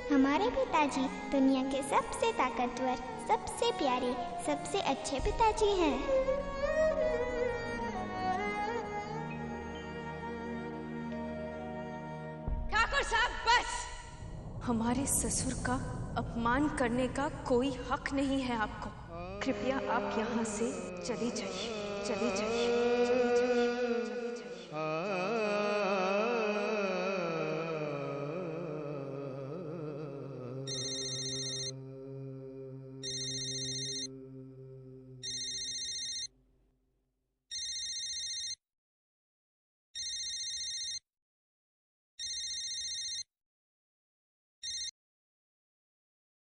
हमारे पिताजी दुनिया के सबसे ताकतवर, सबसे प्यारे, सबसे अच्छे पिताजी हैं। ठाकुर साहब बस! हमारे ससुर का अपमान करने का कोई हक नहीं है आपको। कृपया आप यहाँ से चली जाइए, चली जाइए, चली जाइए, चली जाइए।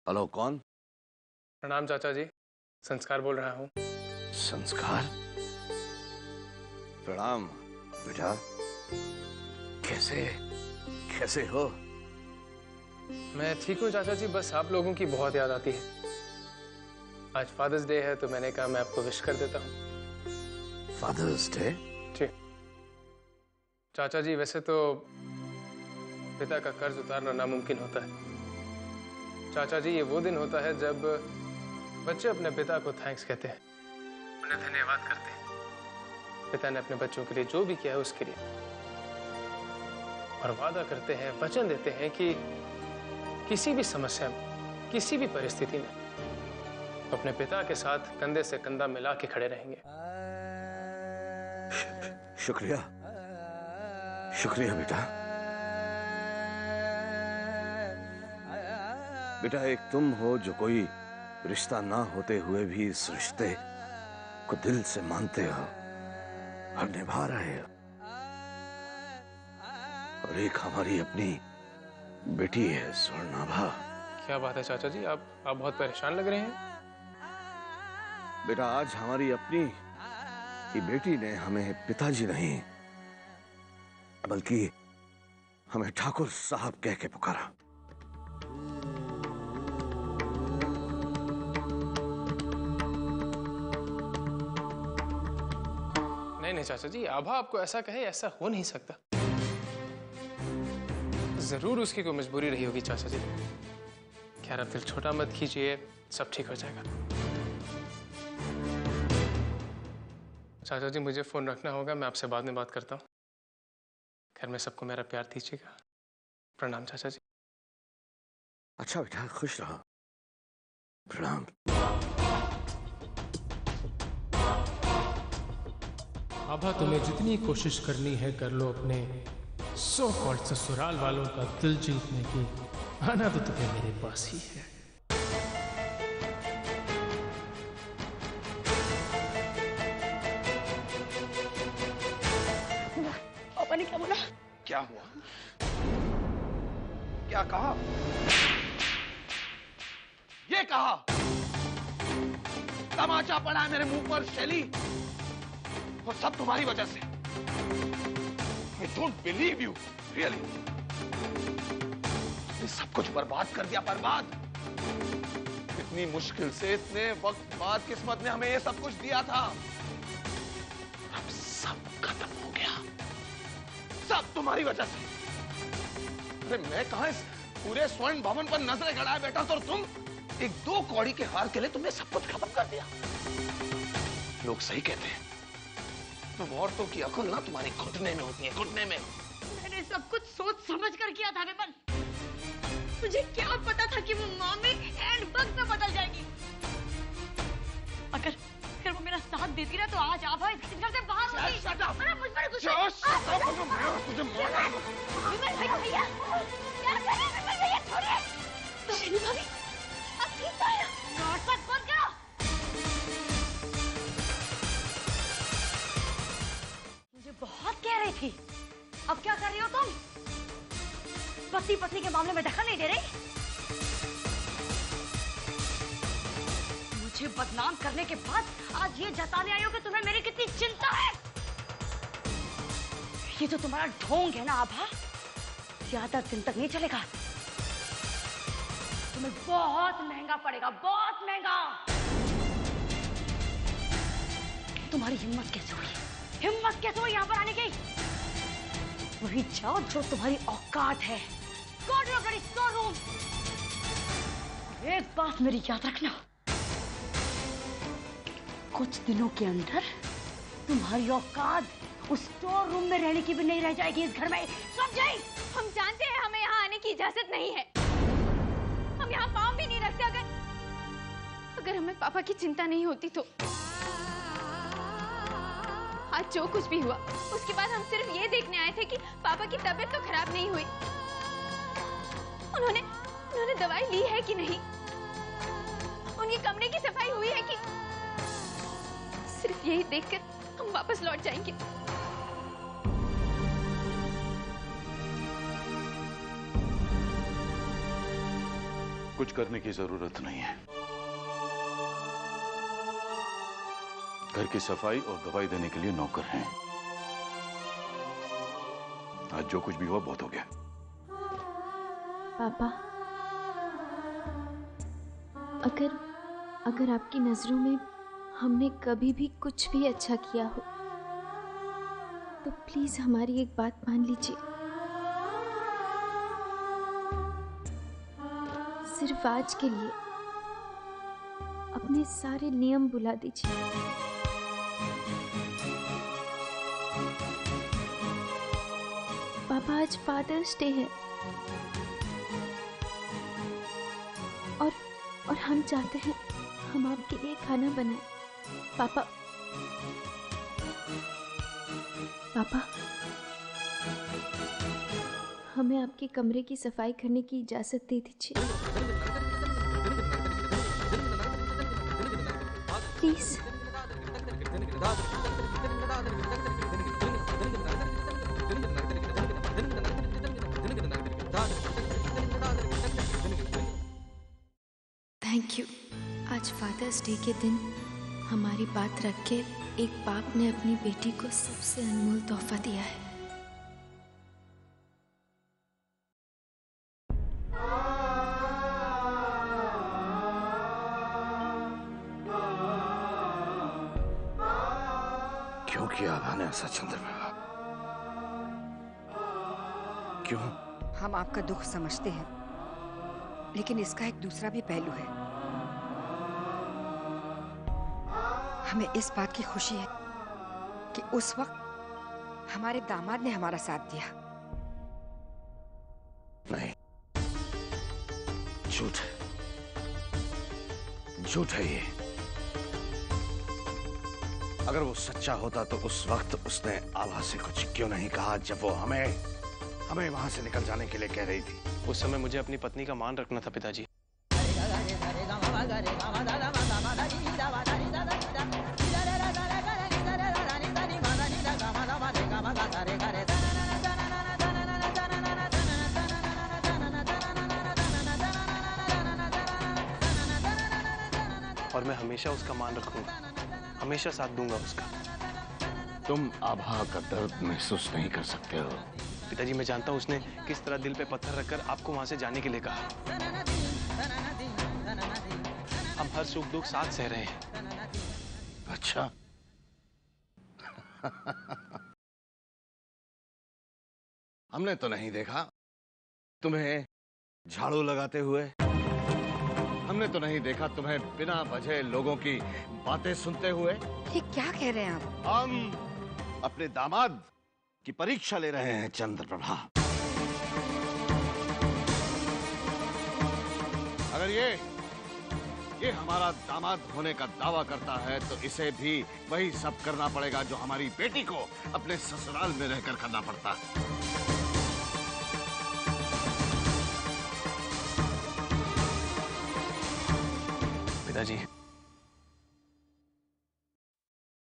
हेलो, कौन? प्रणाम चाचा जी, संस्कार बोल रहा हूँ। संस्कार? प्रणाम बेटा, कैसे कैसे हो? मैं ठीक हूँ चाचा जी, बस आप लोगों की बहुत याद आती है। आज फादर्स डे है तो मैंने कहा मैं आपको विश कर देता हूँ। Fathers day? जी चाचा जी, वैसे तो पिता का कर्ज उतारना नामुमकिन होता है चाचा जी। ये वो दिन होता है जब बच्चे अपने पिता को थैंक्स कहते हैं, उन्हें धन्यवाद करते हैं पिता ने अपने बच्चों के लिए जो भी किया है उसके लिए, और वादा करते हैं, वचन देते हैं कि किसी भी समस्या में, किसी भी परिस्थिति में अपने पिता के साथ कंधे से कंधा मिला के खड़े रहेंगे। शुक्रिया, शुक्रिया बेटा। बेटा, एक तुम हो जो कोई रिश्ता ना होते हुए भी इस रिश्ते को दिल से मानते हो और निभा रहे हो, और एक हमारी अपनी बेटी है स्वर्णाभा। क्या बात है चाचा जी, आप बहुत परेशान लग रहे हैं। बेटा, आज हमारी अपनी की बेटी ने हमें पिताजी नहीं बल्कि हमें ठाकुर साहब कह के पुकारा। नहीं चाचा जी, आभा आपको ऐसा कहे, ऐसा हो नहीं सकता। जरूर उसकी कोई मजबूरी रही होगी चाचा जी। खैर, अब दिल छोटा मत कीजिए, सब ठीक हो जाएगा। चाचा जी, मुझे फोन रखना होगा, मैं आपसे बाद में बात करता हूँ। खैर, मैं सबको मेरा प्यार दीजिएगा। प्रणाम चाचा जी। अच्छा बेटा, खुश रहो। प्रणाम। आभा, तुम्हें जितनी कोशिश करनी है कर लो अपने सो कॉल्ड ससुराल वालों का दिल जीतने की। आना तो तुम्हें मेरे पास ही है। पापा ने क्या बोला? क्या हुआ? क्या कहा? ये कहा तमाचा पड़ा है मेरे मुंह पर शैली, और सब तुम्हारी वजह से। I don't believe you, really. ये सब कुछ बर्बाद कर दिया, बर्बाद। इतनी मुश्किल से, इतने वक्त बाद किस्मत ने हमें ये सब कुछ दिया था, अब सब खत्म हो गया, सब तुम्हारी वजह से। अरे मैं कहां इस पूरे स्वर्ण भवन पर नजरें गड़ाए बैठा, तो तुम एक 2 कौड़ी के हार के लिए तुमने सब कुछ खत्म कर दिया। लोग सही कहते हैं, तुम औरतों की अकल ना तुम्हारी घुटने में होती है, घुटने में। मैंने सब कुछ सोच समझ कर किया था विमल। मुझे क्या पता था कि वो मम्मी एंड वक्त में बदल जाएगी। अगर वो मेरा साथ देती ना तो आज आभा इस घर से बाहर होती। Shut up! अरे मुझ पर गुस्सा। तुझे मारा। विमल भैया, क्या कर रहे हैं विमल भैया, छोड़िए। तो भाभी, अब ठीक तो है? नाटक बंद करो। मुझे बहुत कह रही थी, अब क्या कर रही हो तुम? पति पत्नी के मामले में दखल नहीं दे रही। मुझे बदनाम करने के बाद आज ये जताने आई हो कि तुम्हें मेरी कितनी चिंता है। ये तो तुम्हारा ढोंग है ना आभा, ज्यादा दिन तक नहीं चलेगा, तुम्हें बहुत महंगा पड़ेगा, बहुत महंगा। तुम्हारी हिम्मत कैसे हुई, हिम्मत कैसे हुई यहाँ पर आने की? वही जाओ जो तुम्हारी औकात है, go to your bloody store room. एक बात मेरी याद रखना, कुछ दिनों के अंदर तुम्हारी औकात उस स्टोर रूम में रहने की भी नहीं रह जाएगी इस घर में, समझे? हम जानते हैं हमें यहाँ आने की इजाजत नहीं है, हम यहाँ पाँव भी नहीं रखते। अगर हमें पापा की चिंता नहीं होती तो आज जो कुछ भी हुआ उसके बाद हम सिर्फ ये देखने आए थे कि पापा की तबीयत तो खराब नहीं हुई, उन्होंने दवाई ली है कि नहीं, उनके कमरे की सफाई हुई है कि, सिर्फ यही देखकर हम वापस लौट जाएंगे। कुछ करने की जरूरत नहीं है। घर की सफाई और दवाई देने के लिए नौकर हैं। आज जो कुछ भी हुआ बहुत हो गया। पापा, अगर आपकी नजरों में हमने कभी भी कुछ भी अच्छा किया हो तो प्लीज हमारी एक बात मान लीजिए। सिर्फ आज के लिए अपने सारे नियम भुला दीजिए। पापा, आज फादर्स डे है और हम चाहते हैं हम आपके लिए खाना बनाएं। पापा, हमें आपके कमरे की सफाई करने की इजाजत दे दीजिए प्लीज। Thank you. आज फादर्स डे के दिन हमारी बात रख के एक बाप ने अपनी बेटी को सबसे अनमोल तोहफा दिया है। क्यों किया आभा ने ऐसा चंद्रप्रभा? क्यों? हम आपका दुख समझते हैं, लेकिन इसका एक दूसरा भी पहलू है। हमें इस बात की खुशी है कि उस वक्त हमारे दामाद ने हमारा साथ दिया। नहीं, झूठ है, झूठ है ये। अगर वो सच्चा होता तो उस वक्त उसने आभा से कुछ क्यों नहीं कहा जब वो हमें वहां से निकल जाने के लिए कह रही थी? उस समय मुझे अपनी पत्नी का मान रखना था पिताजी। और मैं हमेशा उसका मान रखूंगा, हमेशा साथ दूंगा उसका। तुम आभा का दर्द महसूस नहीं कर सकते हो पिताजी। मैं जानता हूँ उसने किस तरह दिल पे पत्थर रखकर आपको वहां से जाने के लिए कहा। हम हर सुख दुख साथ सह रहे हैं। अच्छा हमने तो नहीं देखा तुम्हें झाड़ू लगाते हुए, हमने तो नहीं देखा तुम्हें बिना वजह लोगों की बातें सुनते हुए। ये क्या कह रहे हैं आप? हम अपने दामाद की परीक्षा ले रहे हैं चंद्रप्रभा। अगर ये हमारा दामाद होने का दावा करता है तो इसे भी वही सब करना पड़ेगा जो हमारी बेटी को अपने ससुराल में रहकर करना पड़ता है। पिताजी,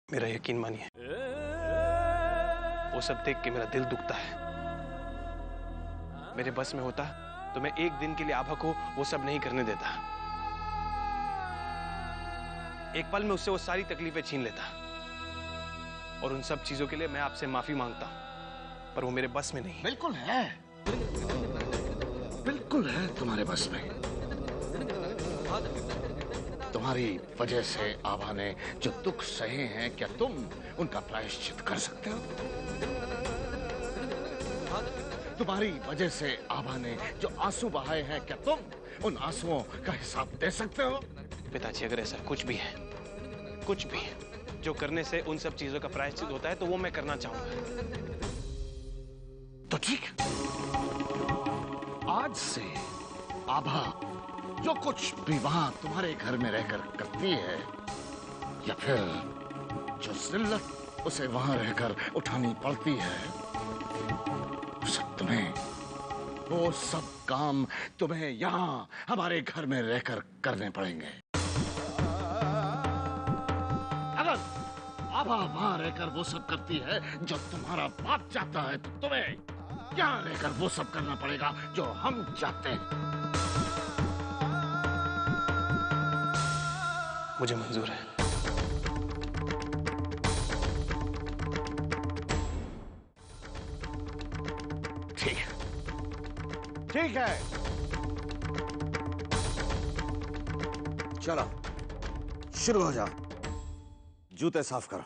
मेरा यकीन मानिए, वो सब देख के मेरा दिल दुखता है। मेरे बस में होता तो मैं एक दिन के लिए आभा को वो सब नहीं करने देता। एक पल में उससे वो सारी तकलीफें छीन लेता। और उन सब चीजों के लिए मैं आपसे माफी मांगता हूं, पर वो मेरे बस में नहीं। बिल्कुल है, बिल्कुल है तुम्हारे बस में। तुम्हारी वजह से आभा ने जो दुख सहे हैं, क्या तुम उनका प्रायश्चित कर सकते हो? तुम्हारी वजह से आभा ने जो आंसू बहाए हैं, क्या तुम उन आंसुओं का हिसाब दे सकते हो? पिताजी, अगर ऐसा कुछ भी है, कुछ भी है जो करने से उन सब चीजों का प्रायश्चित होता है, तो वो मैं करना चाहूंगा। तो ठीक, आज से आभा जो कुछ भी वहां तुम्हारे घर में रहकर करती है, या फिर जो जिल्लत उसे वहां रहकर उठानी पड़ती है, वो सब काम तुम्हें यहाँ हमारे घर में रहकर करने पड़ेंगे। अगर आभा वहां रहकर वो सब करती है जो तुम्हारा बाप चाहता है, तो तुम्हें यहाँ रहकर वो सब करना पड़ेगा जो हम चाहते हैं। मुझे मंजूर है। ठीक है, ठीक है। चलो शुरू हो जाओ, जूते साफ करो।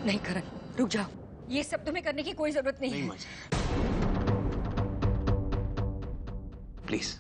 नहीं करण, रुक जाओ, ये सब तुम्हें करने की कोई जरूरत नहीं है। प्लीज।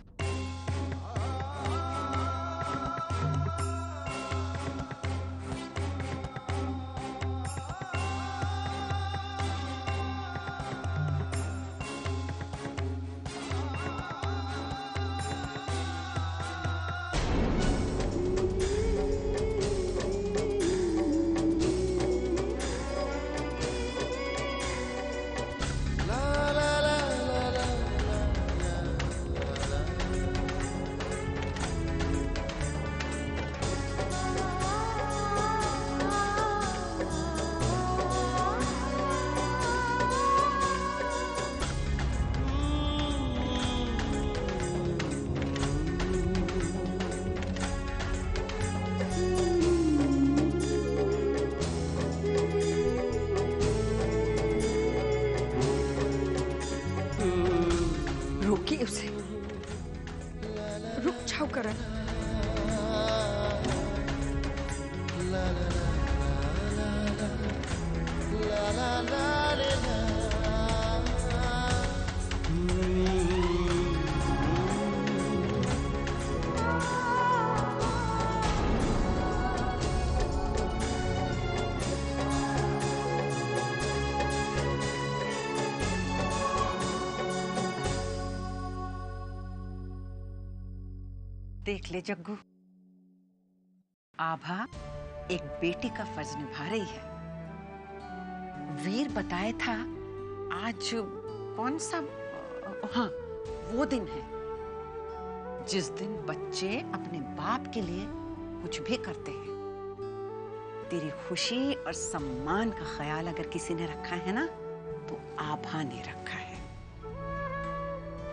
रोकिए उसे, रुक जाओ करण। देख ले जग्गू, आभा एक बेटी का फर्ज निभा रही है। वीर बताया था आज कौन सा, हाँ वो दिन है जिस दिन बच्चे अपने बाप के लिए कुछ भी करते हैं। तेरी खुशी और सम्मान का ख्याल अगर किसी ने रखा है ना, तो आभा ने रखा है।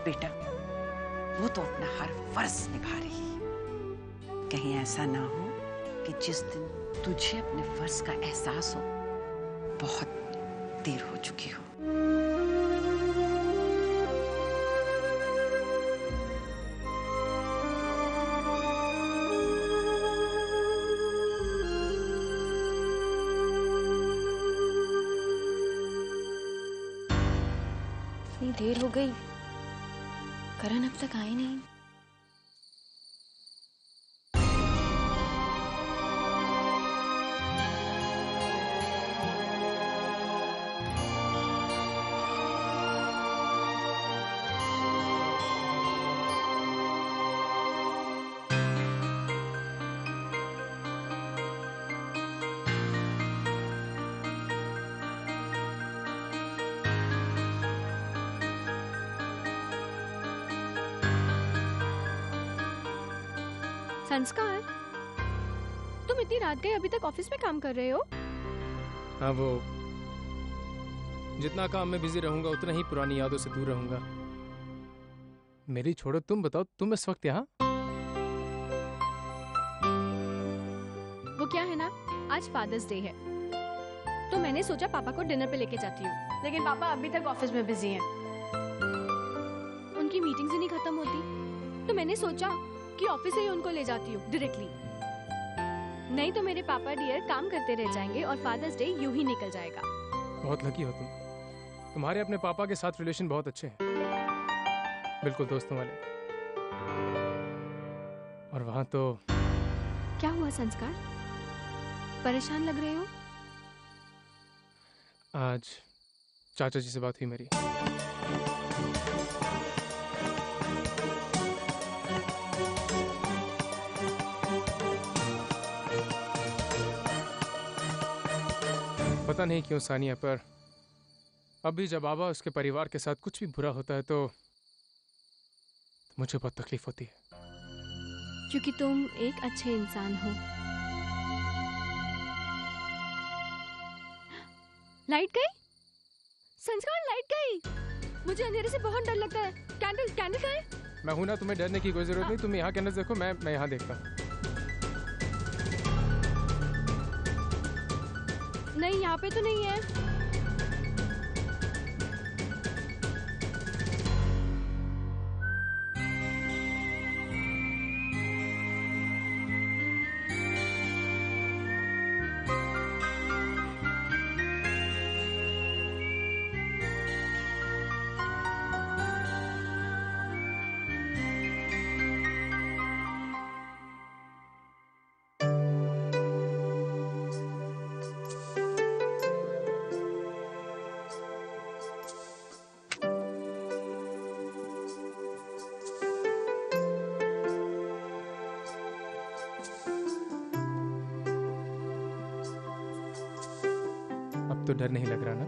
बेटा, वो तो अपना हर फर्ज निभा रही है। कहीं ऐसा ना हो कि जिस दिन तुझे अपने फर्ज का एहसास हो, बहुत देर हो चुकी हो। इतनी देर हो गई, करण अब तक आए नहीं। संस्कार, तुम इतनी रात गए अभी तक ऑफिस में काम कर रहे हो? हाँ, वो जितना काम में बिजी रहूंगा उतना ही पुरानी यादों से दूर रहूंगा। मेरी छोड़ो, तुम बताओ, तुम इस वक्त यहाँ? वो क्या है ना, आज फादर्स डे है, तो मैंने सोचा पापा को डिनर पे लेके जाती हूँ, लेकिन पापा अभी तक ऑफिस में बिजी हैं। उनकी मीटिंग्स ही नहीं खत्म होती, तो मैंने सोचा कि ऑफिस से ही उनको ले जाती हूँ डायरेक्टली। नहीं तो मेरे पापा डियर काम करते रह जाएंगे और फादर्स डे यूं ही निकल जाएगा। बहुत लकी हो तुम, तुम्हारे अपने पापा के साथ रिलेशन बहुत अच्छे हैं, बिल्कुल दोस्तों वाले। और वहां तो क्या हुआ संस्कार, परेशान लग रहे हो? आज चाचा जी से बात हुई मेरी। पता नहीं क्यों सानिया, पर अभी जब बाबा उसके परिवार के साथ कुछ भी बुरा होता है तो मुझे बहुत तकलीफ होती है। क्योंकि तुम एक अच्छे इंसान हो। लाइट गई? संस्कार, लाइट गई। मुझे अंधेरे से बहुत डर लगता है। कैंडल कहाँ है? मैं हूं ना, तुम्हें डरने की कोई जरूरत नहीं। तुम यहाँ कैंडल देखो, मैं यहाँ देखता हूँ। नहीं, यहाँ पे तो नहीं है। तो डर नहीं लग रहा ना?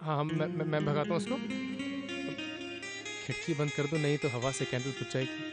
हाँ, मैं भगाता हूँ उसको। खिड़की बंद कर दो, नहीं तो हवा से कैंडल बुझ जाएगी।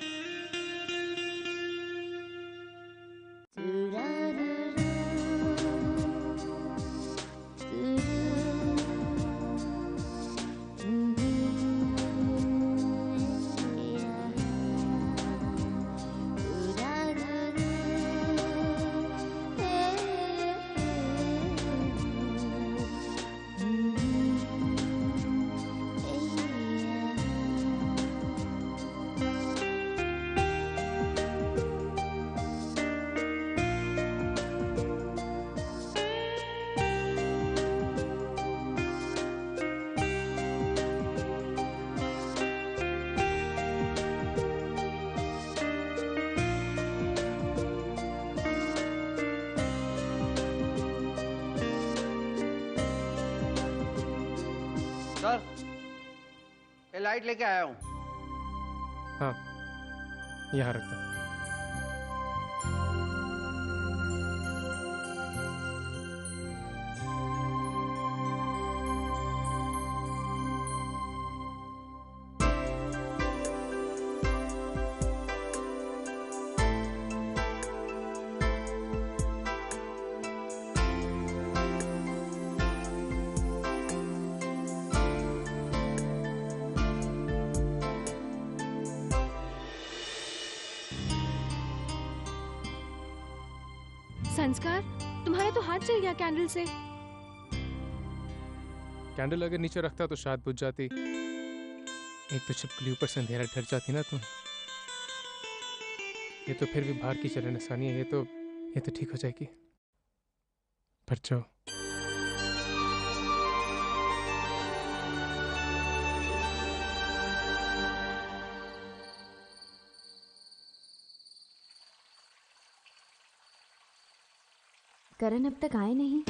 सर, ये लाइट लेके आया हूँ। हाँ, यहाँ रखता हूँ। संस्कार, तुम्हारा तो हाथ चल गया कैंडल से। कैंडल अगर नीचे रखता तो शायद बुझ जाती। एक तो छिपकली, ऊपर से अंधेरा, डर जाती ना तुम। ये तो फिर भी बाहर की चलन सानिया, ये तो ठीक हो जाएगी। बच्चों, करण अब तक आए नहीं।